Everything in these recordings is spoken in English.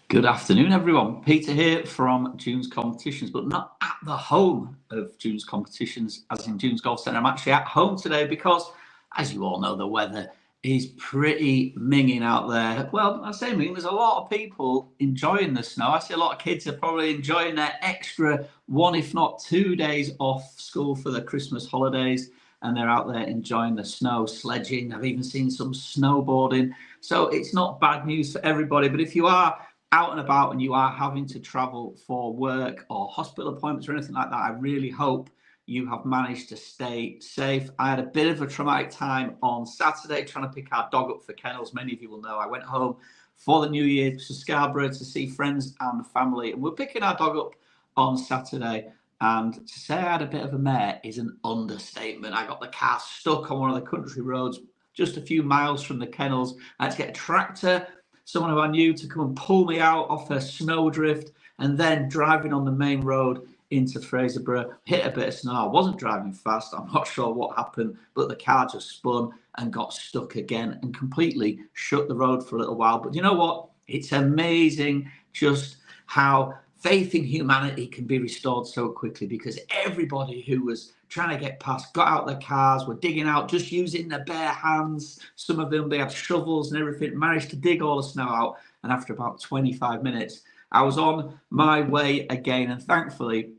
Good afternoon, everyone. Peter here from Dunes Competitions, but not at the home of Dunes Competitions, as in Dunes Golf Centre. I'm actually at home today because, as you all know, the weather is pretty minging out there. Well, I say minging, there's a lot of people enjoying the snow. I see a lot of kids are probably enjoying their extra 1, if not 2 days off school for the Christmas holidays, and they're out there enjoying the snow, sledging. I've even seen some snowboarding. So it's not bad news for everybody, but if you are out and about and you are having to travel for work or hospital appointments or anything like that, I really hope you have managed to stay safe. I had a bit of a traumatic time on Saturday trying to pick our dog up for kennels. Many of you will know I went home for the New Year to Scarborough to see friends and family, and we're picking our dog up on Saturday. And to say I had a bit of a mare is an understatement. I got the car stuck on one of the country roads just a few miles from the kennels. I had to get a tractor, someone who I knew, to come and pull me out off a snowdrift, and then driving on the main road into Fraserburgh, hit a bit of snow. I wasn't driving fast. I'm not sure what happened, but the car just spun and got stuck again and completely shut the road for a little while. But you know what? It's amazing just how faith in humanity can be restored so quickly, because everybody who was trying to get past got out their cars, were digging out just using their bare hands. Some of them, they had shovels and everything, managed to dig all the snow out. And after about 25 minutes, I was on my way again, and thankfully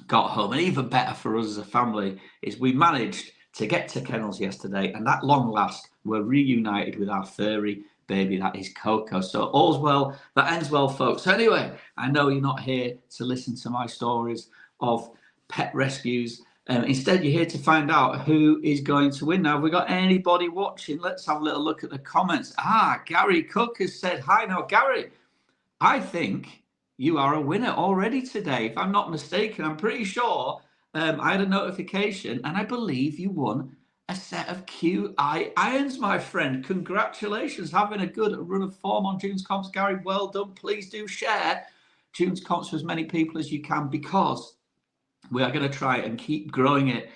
got home. And even better for us as a family is we managed to get to kennels yesterday, and at long last we're reunited with our furry baby, that is Coco. So all's well that ends well, folks. So anyway, I know you're not here to listen to my stories of pet rescues. Instead, you're here to find out who is going to win. Now, have we got anybody watching? Let's have a little look at the comments. Gary Cook has said hi. Now, Gary, I think you are a winner already today. If I'm not mistaken, I'm pretty sure I had a notification, and I believe you won a set of QI irons, my friend. Congratulations, having a good run of form on Dunes Comps, Gary. Well done. Please do share Dunes Comps with as many people as you can, because we are going to try and keep growing it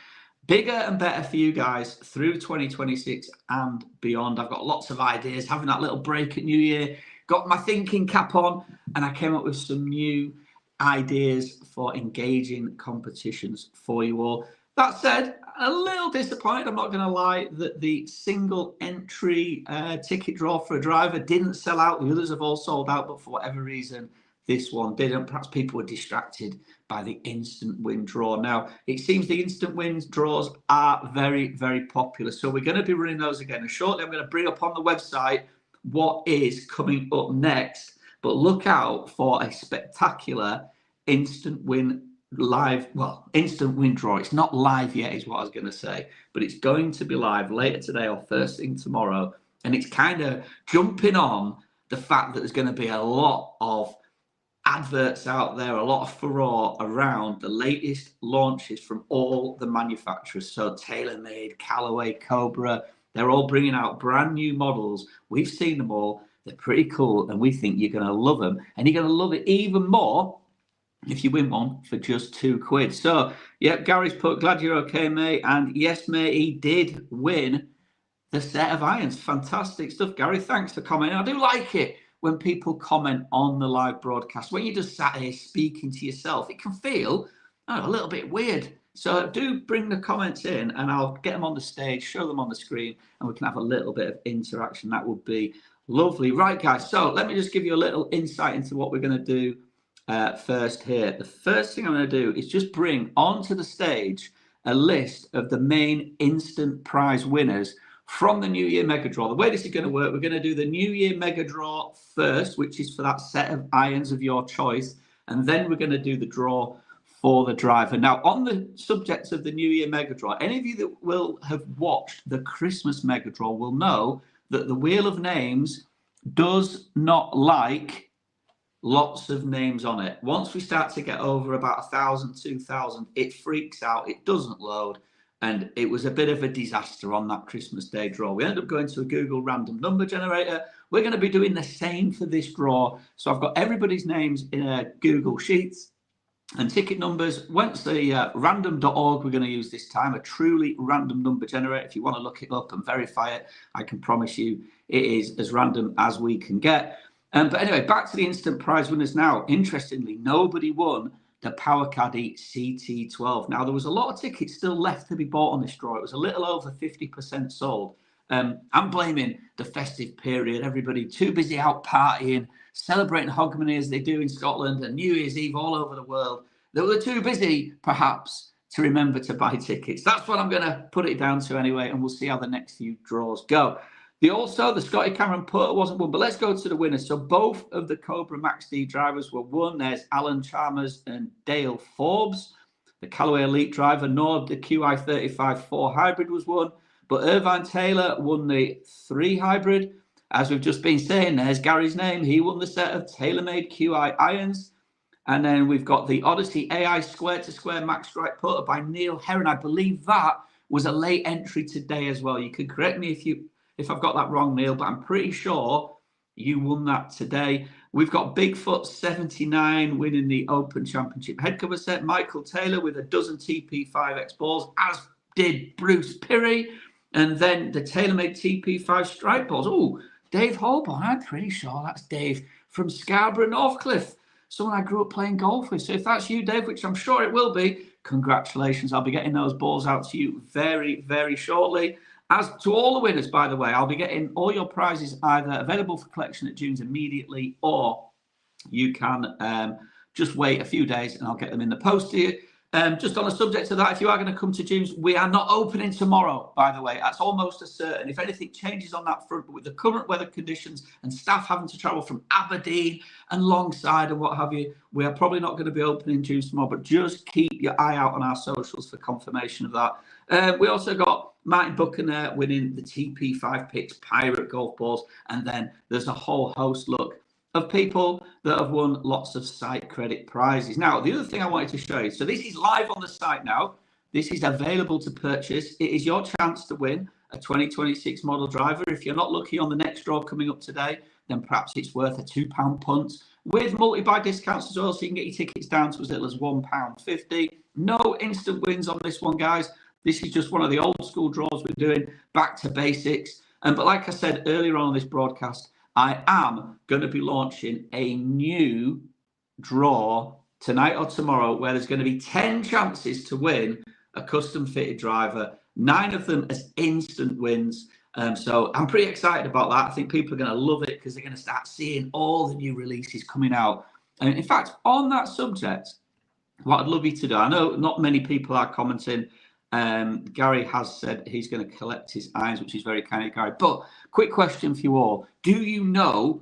bigger and better for you guys through 2026 and beyond. I've got lots of ideas, having that little break at New Year, got my thinking cap on, and I came up with some new ideas for engaging competitions for you all. That said, a little disappointed, I'm not going to lie, that the single entry ticket draw for a driver didn't sell out. The others have all sold out, but for whatever reason, this one didn't. Perhaps people were distracted by the instant win draw. Now, it seems the instant wins draws are very, very popular. So we're going to be running those again. And shortly, I'm going to bring up on the website what is coming up next. But look out for a spectacular instant win instant win draw. It's not live yet, is what I was going to say, but it's going to be live later today or first thing tomorrow. And it's kind of jumping on the fact that there's going to be a lot of adverts out there, a lot of furore around the latest launches from all the manufacturers. So TaylorMade, Callaway, Cobra, they're all bringing out brand new models. We've seen them all. They're pretty cool, and we think you're going to love them. And you're going to love it even more if you win one for just £2. So, yep, Gary's put, glad you're okay, mate. And yes, mate, he did win the set of irons. Fantastic stuff, Gary. Thanks for commenting. I do like it when people comment on the live broadcast. When you just sat here speaking to yourself, it can feel a little bit weird. So do bring the comments in, and I'll get them on the stage, show them on the screen, and we can have a little bit of interaction. That would be lovely. Right, guys, so let me just give you a little insight into what we're going to do first here. The first thing I'm going to do is just bring onto the stage a list of the main instant prize winners from the New Year Mega Draw. The way this is going to work, we're going to do the New Year Mega Draw first, which is for that set of irons of your choice, and then we're going to do the draw for the driver. Now, on the subject of the New Year Mega Draw, any of you that will have watched the Christmas Mega Draw will know that the Wheel of Names does not like lots of names on it. Once we start to get over about 1,000, 2,000, it freaks out, it doesn't load. And it was a bit of a disaster on that Christmas Day draw. We ended up going to a Google random number generator. We're going to be doing the same for this draw. So I've got everybody's names in a Google Sheets and ticket numbers. Went to the random.org we're going to use this time, a truly random number generator. If you want to look it up and verify it, I can promise you it is as random as we can get. But anyway, back to the instant prize winners now. Interestingly, nobody won the Power Caddy CT12. Now, there was a lot of tickets still left to be bought on this draw. It was a little over 50% sold. I'm blaming the festive period. Everybody too busy out partying, celebrating Hogmanay as they do in Scotland and New Year's Eve all over the world. They were too busy, perhaps, to remember to buy tickets. That's what I'm going to put it down to anyway, and we'll see how the next few draws go. The Scotty Cameron Porter wasn't won, but let's go to the winners. So both of the Cobra Max D drivers were won. There's Alan Chalmers and Dale Forbes. The Callaway Elite driver, Nord, the QI35 4 Hybrid was won, but Irvine Taylor won the 3 Hybrid. As we've just been saying, there's Gary's name. He won the set of TaylorMade QI irons. And then we've got the Odyssey AI Square to Square Max Strike Putter by Neil Heron. I believe that was a late entry today as well. You can correct me if I've got that wrong, Neil, but I'm pretty sure you won that today. We've got Bigfoot 79 winning the Open Championship head cover set. Michael Taylor with a dozen TP5X balls, as did Bruce Pirrie. And then the TaylorMade TP5 strike balls. Oh, Dave Holborn, I'm pretty sure that's Dave from Scarborough, Northcliffe, someone I grew up playing golf with. So if that's you, Dave, which I'm sure it will be, congratulations. I'll be getting those balls out to you very, very shortly. As to all the winners, by the way, I'll be getting all your prizes either available for collection at Dunes immediately, or you can just wait a few days and I'll get them in the post to you. Just on the subject of that, if you are going to come to Dunes, we are not opening tomorrow, by the way. That's almost a certain. If anything changes on that front, but with the current weather conditions and staff having to travel from Aberdeen and Longside and what have you, we are probably not going to be opening Dunes tomorrow, but just keep your eye out on our socials for confirmation of that. We also got Martin Buchanan winning the TP5 Picks Pirate golf balls, and then there's a whole host, of people that have won lots of site credit prizes. Now, the other thing I wanted to show you, so this is live on the site now. This is available to purchase. It is your chance to win a 2026 model driver. If you're not lucky on the next draw coming up today, then perhaps it's worth a £2 punt with multi-buy discounts as well, so you can get your tickets down to as little as £1.50. No instant wins on this one, guys. This is just one of the old school draws we're doing, back to basics. But like I said earlier on this broadcast, I am going to be launching a new draw tonight or tomorrow where there's going to be 10 chances to win a custom fitted driver, 9 of them as instant wins. So I'm pretty excited about that. I think people are going to love it because they're going to start seeing all the new releases coming out. And in fact, on that subject, what I'd love you to do, I know not many people are commenting. Gary has said he's going to collect his irons, which is very kind of Gary. But quick question for you all. Do you know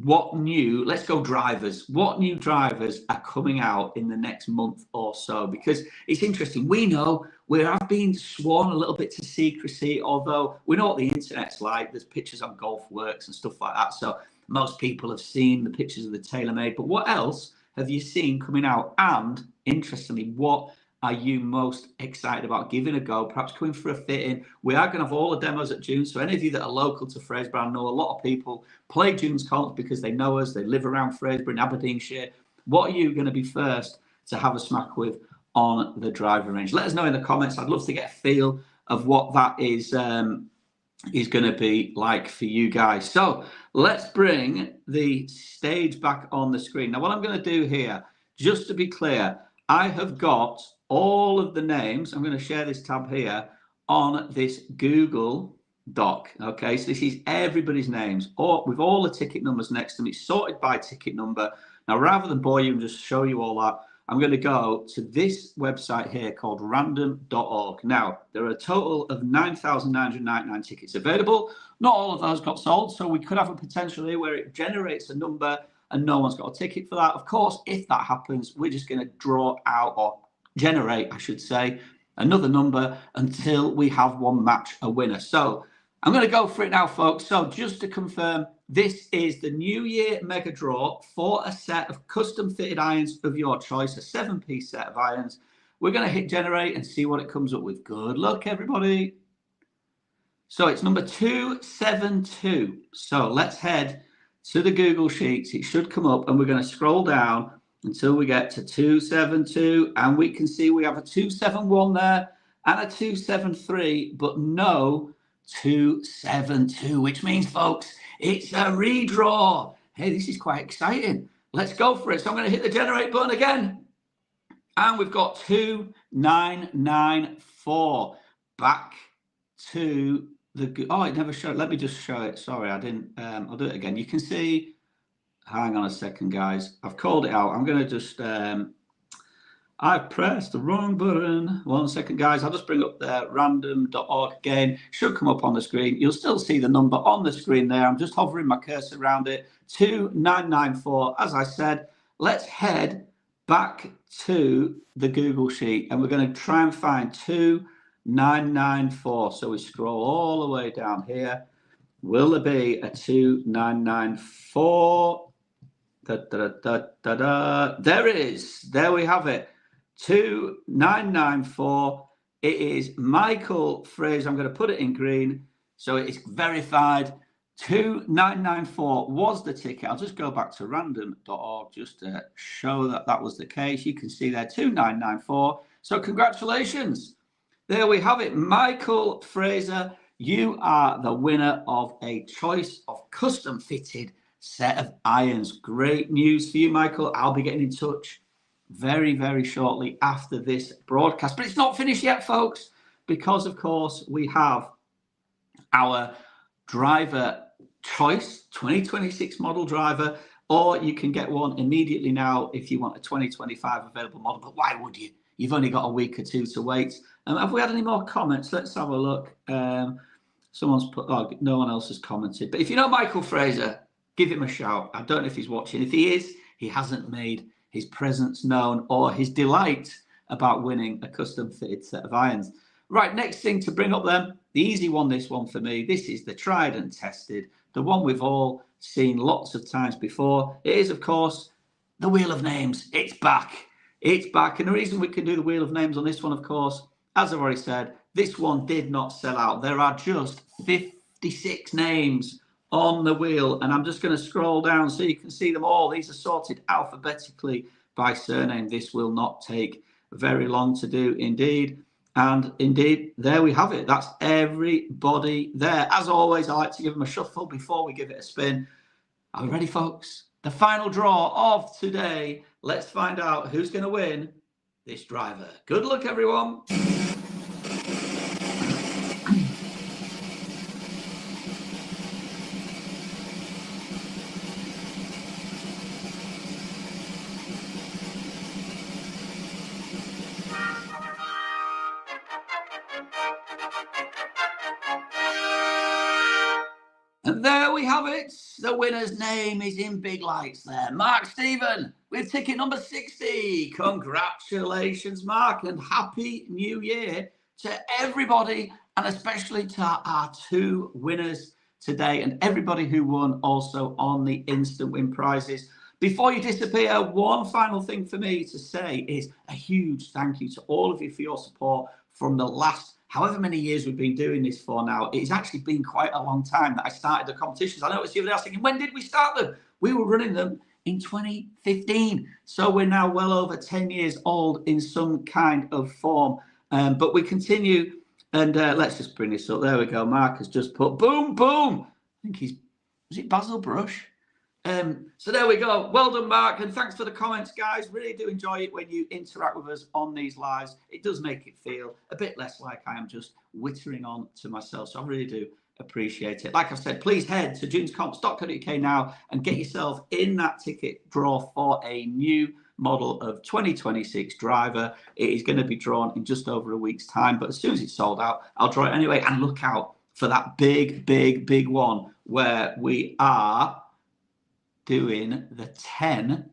what new, let's go drivers, what new drivers are coming out in the next month or so? Because it's interesting. We know we have been sworn a little bit to secrecy, although we know what the internet's like. There's pictures on GolfWorks and stuff like that. So most people have seen the pictures of the TaylorMade. But what else have you seen coming out? And interestingly, what are you most excited about giving a go, perhaps coming for a fit-in? We are going to have all the demos at Dunes, so any of you that are local to Fraserburgh, I know a lot of people play Dunes comps because they know us, they live around Fraserburgh in Aberdeenshire. What are you going to be first to have a smack with on the driving range? Let us know in the comments. I'd love to get a feel of what that is going to be like for you guys. So let's bring the stage back on the screen. Now, what I'm going to do here, just to be clear, I have got all of the names. I'm going to share this tab here on this Google Doc. Okay, so this is everybody's names, with all the ticket numbers next to them. It's sorted by ticket number. Now, rather than bore you and just show you all that, I'm going to go to this website here called random.org. Now, there are a total of 9,999 tickets available. Not all of those got sold, so we could have a potential here where it generates a number and no one's got a ticket for that. Of course, if that happens, we're just going to draw out, or generate, I should say, another number until we have one match a winner. So I'm going to go for it now, folks. So just to confirm, this is the New Year Mega Draw for a set of custom fitted irons of your choice, a 7-piece set of irons. We're going to hit generate and see what it comes up with. Good luck, everybody. So it's number 272. So let's head to the Google Sheets. It should come up, and we're going to scroll down until we get to 272, and we can see we have a 271 there and a 273, but no 272, which means, folks, it's a redraw. Hey, this is quite exciting. Let's go for it. So I'm going to hit the generate button again. And we've got 2994 back to the... Oh, it never showed. Let me just show it. Sorry, I didn't. I'll do it again. You can see... Hang on a second, guys. I've called it out. I'm going to just... I've pressed the wrong button. 1 second, guys. I'll just bring up the random.org again. Should come up on the screen. You'll still see the number on the screen there. I'm just hovering my cursor around it. 2994. As I said, let's head back to the Google Sheet, and we're going to try and find 2994. So we scroll all the way down here. Will there be a 2994? There it is. There we have it. 2994. It is Michael Fraser. I'm going to put it in green so it's verified. 2994 was the ticket. I'll just go back to random.org just to show that that was the case. You can see there 2994. So congratulations. There we have it. Michael Fraser, you are the winner of a choice of custom fitted set of irons. Great news for you, Michael. I'll be getting in touch very, very shortly after this broadcast. But it's not finished yet, folks, because, of course, we have our driver choice 2026 model driver, or you can get one immediately now if you want a 2025 available model. But why would you? You've only got a week or two to wait. Have we had any more comments? Let's have a look. Someone's put, oh, no one else has commented. But if you know Michael Fraser, give him a shout. I don't know if he's watching. If he is, he hasn't made his presence known or his delight about winning a custom fitted set of irons. Right, next thing to bring up then, the easy one, this one for me. This is the tried and tested, the one we've all seen lots of times before. It is, of course, the Wheel of Names. It's back. It's back. And the reason we can do the Wheel of Names on this one, of course, as I've already said, this one did not sell out. There are just 56 names on the wheel, and I'm just going to scroll down so you can see them all. These are sorted alphabetically by surname. This will not take very long to do indeed. And indeed, there we have it. That's everybody there. As always, I like to give them a shuffle before we give it a spin. Are we ready, folks? The final draw of today. Let's find out who's going to win this driver. Good luck, everyone. And there we have it. The winner's name is in big lights there. Mark Stephen with ticket number 60. Congratulations, Mark, and happy new year to everybody, and especially to our two winners today and everybody who won also on the instant win prizes. Before you disappear, one final thing for me to say is a huge thank you to all of you for your support from the last however many years we've been doing this for now. It's actually been quite a long time that I started the competitions. I noticed the other day I was thinking, when did we start them? We were running them in 2015. So we're now well over 10 years old in some kind of form. But we continue, and let's just bring this up. There we go. Mark has just put boom, boom. I think was it Basil Brush? So there we go. Well done, Mark, and thanks for the comments, guys. Really do enjoy it when you interact with us on these lives. It does make it feel a bit less like I am just wittering on to myself. So I really do appreciate it. Like I said, please head to junescomps.co.uk now and get yourself in that ticket draw for a new model of 2026 driver. It is going to be drawn in just over a week's time, but as soon as it's sold out, I'll draw it anyway. And look out for that big, big, big one where we are doing the 10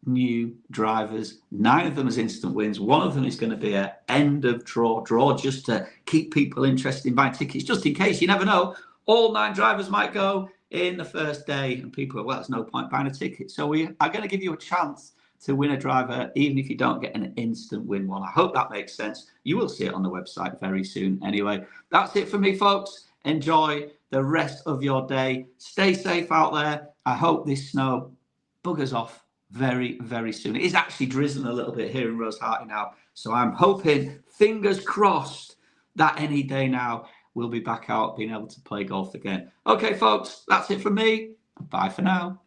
new drivers. 9 of them as instant wins. 1 of them is going to be an end of draw just to keep people interested in buying tickets, just in case. You never know. All 9 drivers might go in the first day and people are, well, there's no point buying a ticket. So we are going to give you a chance to win a driver, even if you don't get an instant win one. I hope that makes sense. You will see it on the website very soon. Anyway, that's it for me, folks. Enjoy the rest of your day. Stay safe out there. I hope this snow buggers off very, very soon. It is actually drizzling a little bit here in Rosehearty now. So I'm hoping, fingers crossed, that any day now we'll be back out being able to play golf again. Okay, folks, that's it from me. Bye for now.